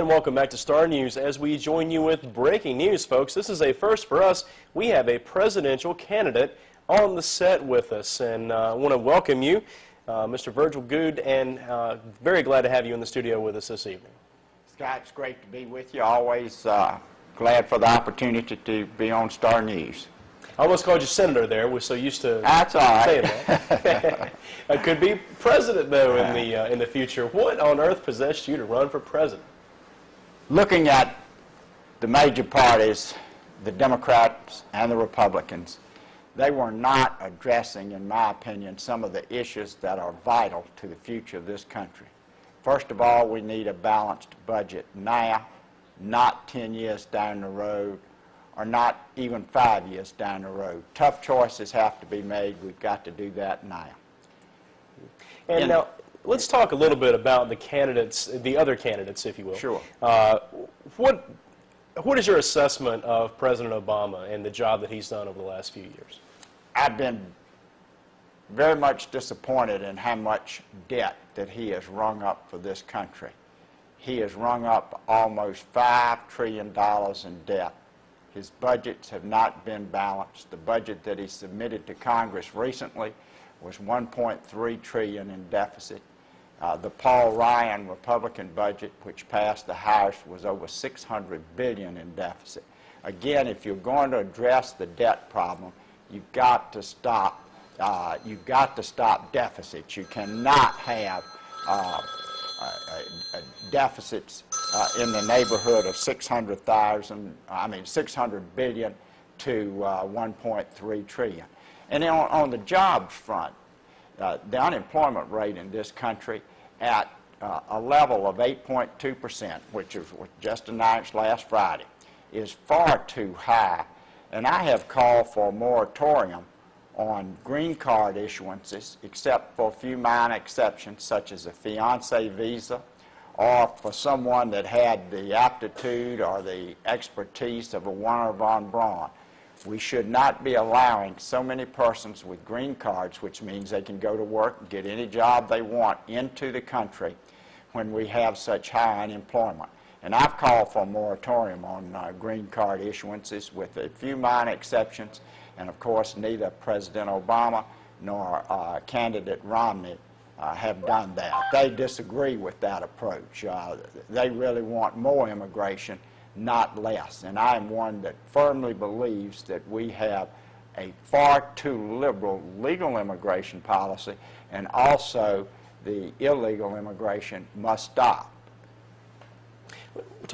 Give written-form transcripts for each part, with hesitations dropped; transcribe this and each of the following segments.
and welcome back to Star News as we join you with breaking news, folks. This is a first for us. We have a presidential candidate on the set with us, and I want to welcome you, Mr. Virgil Goode, and very glad to have you in the studio with us this evening. Scott, it's great to be with you. Always glad for the opportunity to be on Star News. I almost called you Senator there. We're so used to That's all right. saying that. I could be president, though, in the future. What on earth possessed you to run for president? Looking at the major parties, the Democrats and the Republicans, they were not addressing, in my opinion, some of the issues that are vital to the future of this country. First of all, we need a balanced budget now, not 10 years down the road, or not even 5 years down the road. Tough choices have to be made. We've got to do that now. And now, let's talk a little bit about the candidates, the other candidates, if you will. Sure. What is your assessment of President Obama and the job that he's done over the last few years? I've been very much disappointed in how much debt that he has rung up for this country. He has rung up almost $5 trillion in debt. His budgets have not been balanced. The budget that he submitted to Congress recently was $1.3 trillion in deficit. The Paul Ryan Republican budget, which passed the House, was over $600 billion in deficit. Again, if you're going to address the debt problem, you've got to stop. Deficits. You cannot have deficits in the neighborhood of $600 billion to $1.3 trillion. And then on the jobs front, the unemployment rate in this country at a level of 8.2%, which was just announced last Friday, is far too high. And I have called for a moratorium on green card issuances, except for a few minor exceptions, such as a fiancé visa, or for someone that had the aptitude or the expertise of a Wernher von Braun. We should not be allowing so many persons with green cards, which means they can go to work and get any job they want, into the country when we have such high unemployment. And I've called for a moratorium on green card issuances with a few minor exceptions. And of course, neither President Obama nor candidate Romney have done that. They disagree with that approach. They really want more immigration, not less. And I am one that firmly believes that we have a far too liberal legal immigration policy, and also the illegal immigration must stop. Let's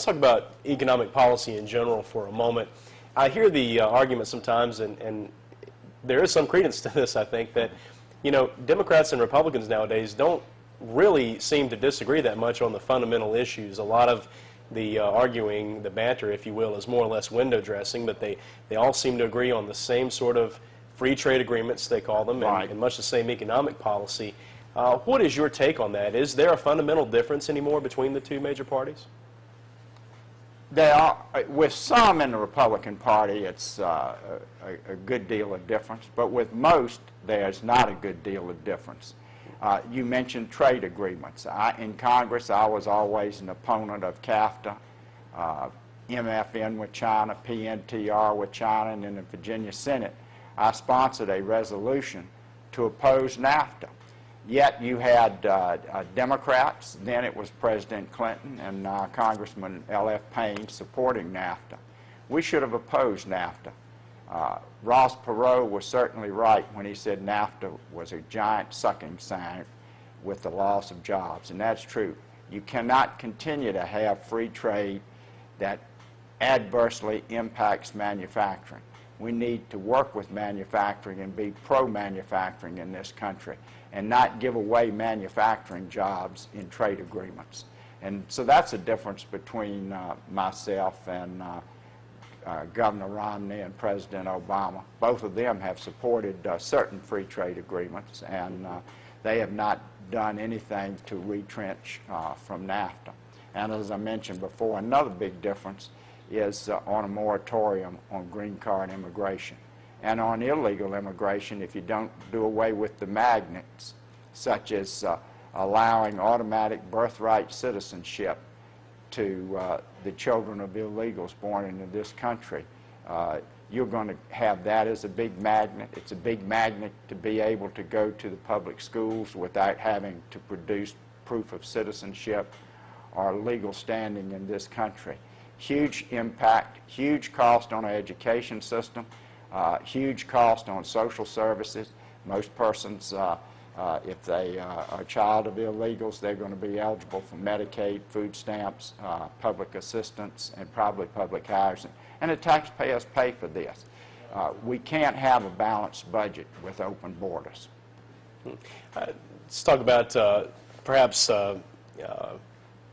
talk about economic policy in general for a moment. I hear the argument sometimes, and there is some credence to this, I think, that, you know, Democrats and Republicans nowadays don't really seem to disagree that much on the fundamental issues. A lot of the arguing, the banter, if you will, is more or less window dressing, but they all seem to agree on the same sort of free trade agreements, they call them, right, and much the same economic policy. What is your take on that? Is there a fundamental difference anymore between the two major parties? There are, with some in the Republican Party, it's a good deal of difference, but with most, there's not a good deal of difference. You mentioned trade agreements. In Congress, I was always an opponent of CAFTA, MFN with China, PNTR with China, and in the Virginia Senate, I sponsored a resolution to oppose NAFTA. Yet you had Democrats, then it was President Clinton and Congressman L.F. Payne supporting NAFTA. We should have opposed NAFTA. Ross Perot was certainly right when he said NAFTA was a giant sucking sign with the loss of jobs, and that's true. You cannot continue to have free trade that adversely impacts manufacturing. We need to work with manufacturing and be pro-manufacturing in this country, and not give away manufacturing jobs in trade agreements. And so that's a difference between myself and Governor Romney and President Obama. Both of them have supported certain free trade agreements, and they have not done anything to retrench from NAFTA. And as I mentioned before, another big difference is on a moratorium on green card immigration. And on illegal immigration, if you don't do away with the magnets, such as allowing automatic birthright citizenship to the children of illegals born into this country. You're going to have that as a big magnet. It's a big magnet to be able to go to the public schools without having to produce proof of citizenship or legal standing in this country. Huge impact, huge cost on our education system, huge cost on social services. Most persons, if they are a child of illegals, they're going to be eligible for Medicaid, food stamps, public assistance, and probably public housing. And the taxpayers pay for this. We can't have a balanced budget with open borders. Let's talk about perhaps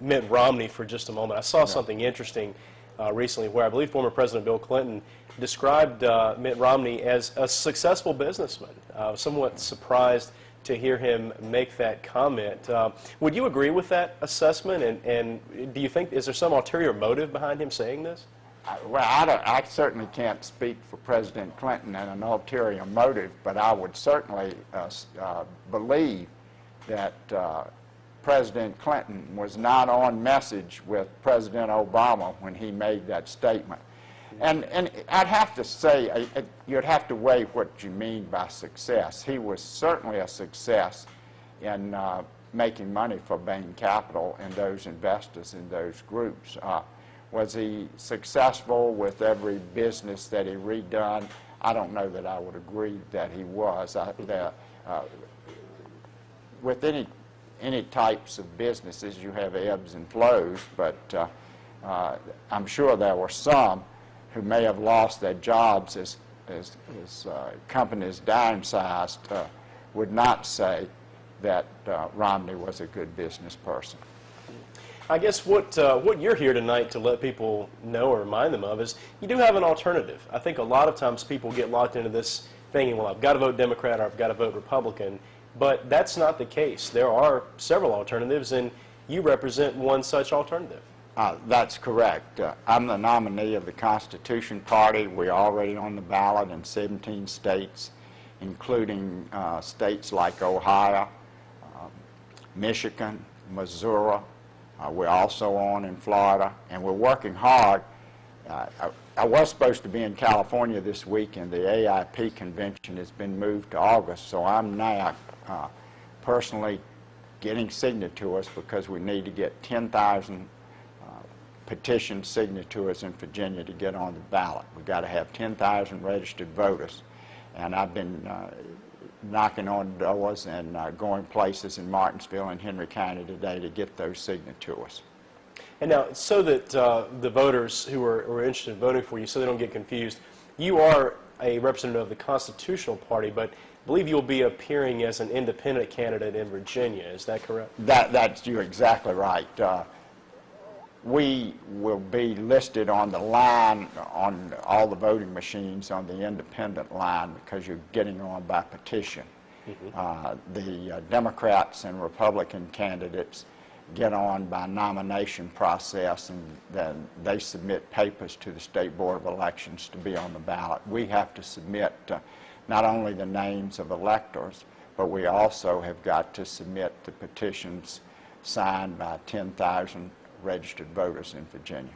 Mitt Romney for just a moment. I saw something interesting recently where I believe former President Bill Clinton described Mitt Romney as a successful businessman. Somewhat surprised to hear him make that comment. Would you agree with that assessment? And do you think, is there some ulterior motive behind him saying this? Well, I certainly can't speak for President Clinton and an ulterior motive, but I would certainly believe that President Clinton was not on message with President Obama when he made that statement. And I'd have to say, you'd have to weigh what you mean by success. He was certainly a success in making money for Bain Capital and those investors in those groups. Was he successful with every business that he redone? I don't know that I would agree that he was. With any types of businesses, you have ebbs and flows, but I'm sure there were some who may have lost their jobs as companies downsized would not say that Romney was a good business person. I guess what you're here tonight to let people know or remind them of is you do have an alternative. I think a lot of times people get locked into this thinking, well, I've got to vote Democrat or I've got to vote Republican, but that's not the case. There are several alternatives, and you represent one such alternative. That's correct. I'm the nominee of the Constitution Party. We're already on the ballot in 17 states, including states like Ohio, Michigan, Missouri. We're also on in Florida, and we're working hard. I was supposed to be in California this week, and the AIP convention has been moved to August, so I'm now personally getting signatures because we need to get 10,000 petition signatures in Virginia to get on the ballot. We've got to have 10,000 registered voters, and I've been knocking on doors and going places in Martinsville and Henry County today to get those signatures. And now, so that the voters who are interested in voting for you, so they don't get confused, you are a representative of the Constitutional Party, but I believe you'll be appearing as an independent candidate in Virginia. Is that correct? You're exactly right. We will be listed on the line on all the voting machines on the independent line because you're getting on by petition. The Democrats and Republican candidates get on by nomination process, and then they submit papers to the State Board of Elections to be on the ballot. We have to submit not only the names of electors, but we also have got to submit the petitions signed by 10,000 registered voters in Virginia.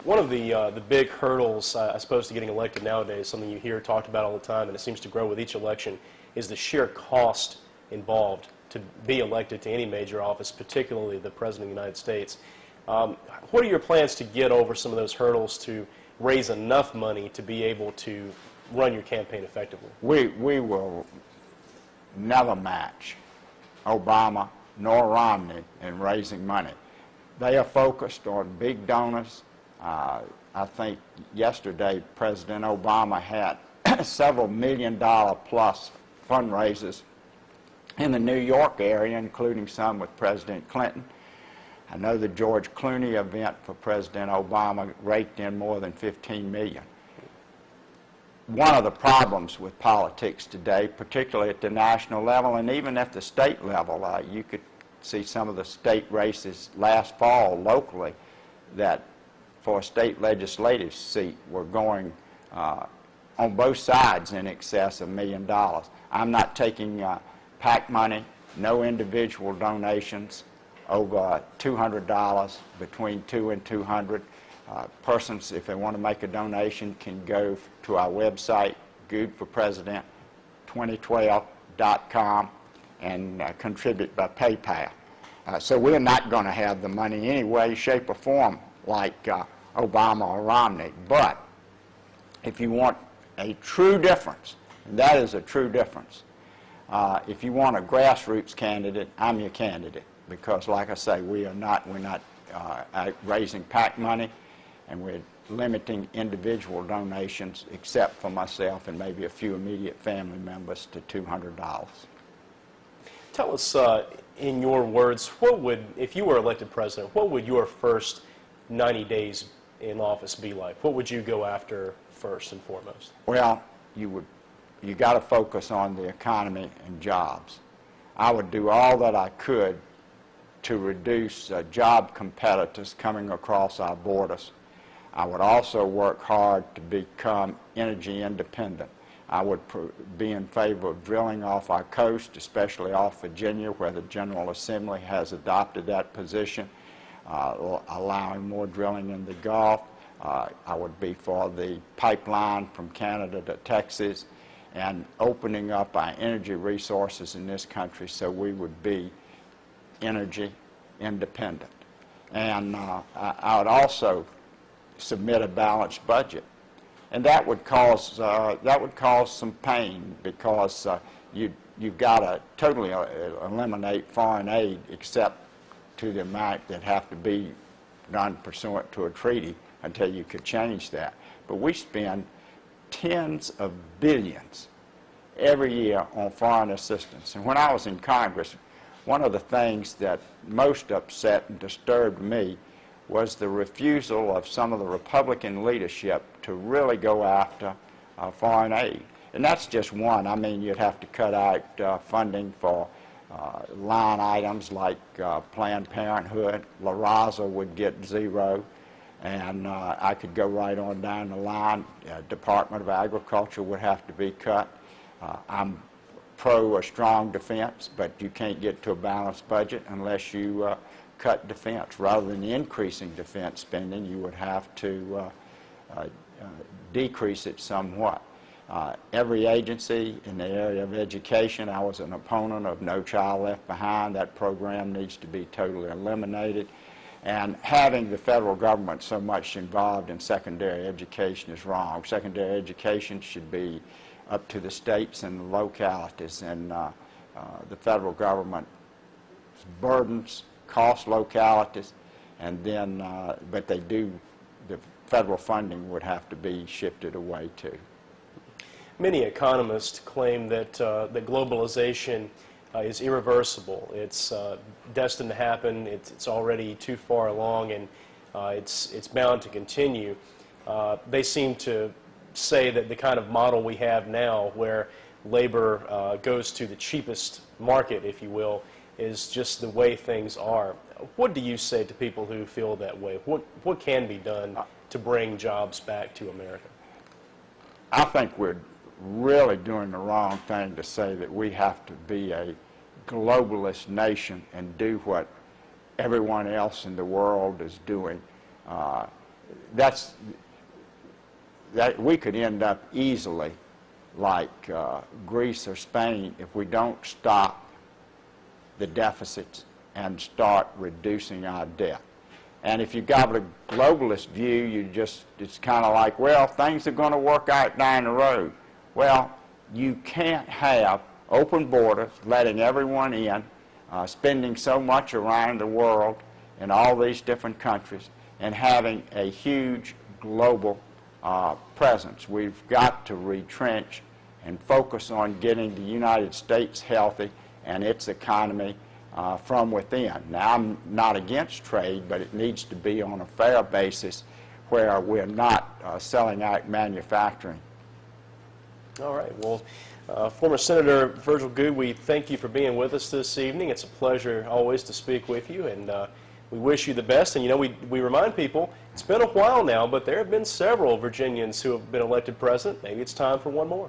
One of the big hurdles, I suppose, to getting elected nowadays, something you hear talked about all the time, and it seems to grow with each election, is the sheer cost involved to be elected to any major office, particularly the President of the United States. What are your plans to get over some of those hurdles to raise enough money to be able to run your campaign effectively? We will never match Obama nor Romney in raising money. They are focused on big donors. I think yesterday President Obama had several $1-million plus fundraisers in the New York area, including some with President Clinton. I know the George Clooney event for President Obama raked in more than $15 million. One of the problems with politics today, particularly at the national level and even at the state level, you could see some of the state races last fall locally that for a state legislative seat were going on both sides in excess of $1 million. I'm not taking PAC money, no individual donations, over $200, between $200 and $200. Persons, if they want to make a donation, can go to our website, goodeforpresident2012.com, and contribute by PayPal. So we're not going to have the money any way, shape, or form like Obama or Romney. But if you want a true difference, and that is a true difference, if you want a grassroots candidate, I'm your candidate. Because, like I say, we're not raising PAC money, and we're limiting individual donations, except for myself and maybe a few immediate family members, to $200. Tell us, in your words, what would, if you were elected president, what would your first 90 days in office be like? What would you go after first and foremost? Well, you got to focus on the economy and jobs. I would do all that I could to reduce job competitors coming across our borders. I would also work hard to become energy independent. I would be in favor of drilling off our coast, especially off Virginia, where the General Assembly has adopted that position, allowing more drilling in the Gulf. I would be for the pipeline from Canada to Texas, and opening up our energy resources in this country so we would be energy independent. And I would also submit a balanced budget. And that would cause some pain, because you've got to totally eliminate foreign aid, except to the amount that have to be done pursuant to a treaty, until you could change that. But we spend tens of billions every year on foreign assistance. And when I was in Congress, one of the things that most upset and disturbed me was the refusal of some of the Republican leadership to really go after foreign aid. And that's just one. I mean, you'd have to cut out funding for line items like Planned Parenthood. La Raza would get zero. And I could go right on down the line. Department of Agriculture would have to be cut. I'm pro a strong defense, but you can't get to a balanced budget unless you cut defense. Rather than increasing defense spending, you would have to decrease it somewhat. Every agency in the area of education, I was an opponent of No Child Left Behind. That program needs to be totally eliminated. And having the federal government so much involved in secondary education is wrong. Secondary education should be up to the states and the localities, and the federal government burdens cost localities, and then, but the federal funding would have to be shifted away too. Many economists claim that that globalization is irreversible. It's destined to happen. It's already too far along, and it's bound to continue. They seem to say that the kind of model we have now, where labor goes to the cheapest market, if you will, is just the way things are. What do you say to people who feel that way? What can be done to bring jobs back to America? I think we're really doing the wrong thing to say that we have to be a globalist nation and do what everyone else in the world is doing. That we could end up easily like Greece or Spain if we don't stop the deficits and start reducing our debt. And if you've got a globalist view, it's kind of like, well, things are going to work out down the road. Well, you can't have open borders, letting everyone in, spending so much around the world in all these different countries, and having a huge global presence. We've got to retrench and focus on getting the United States healthy and its economy from within. Now, I'm not against trade, but it needs to be on a fair basis where we're not selling out manufacturing. All right. Well, former Senator Virgil Goode, we thank you for being with us this evening. It's a pleasure always to speak with you, and we wish you the best. And, you know, we remind people, it's been a while now, but there have been several Virginians who have been elected president. Maybe it's time for one more.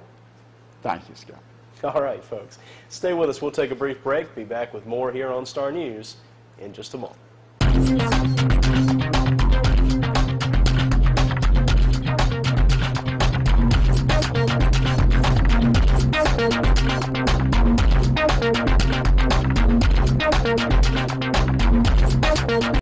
Thank you, Scott. All right, folks. Stay with us. We'll take a brief break. Be back with more here on Star News in just a moment.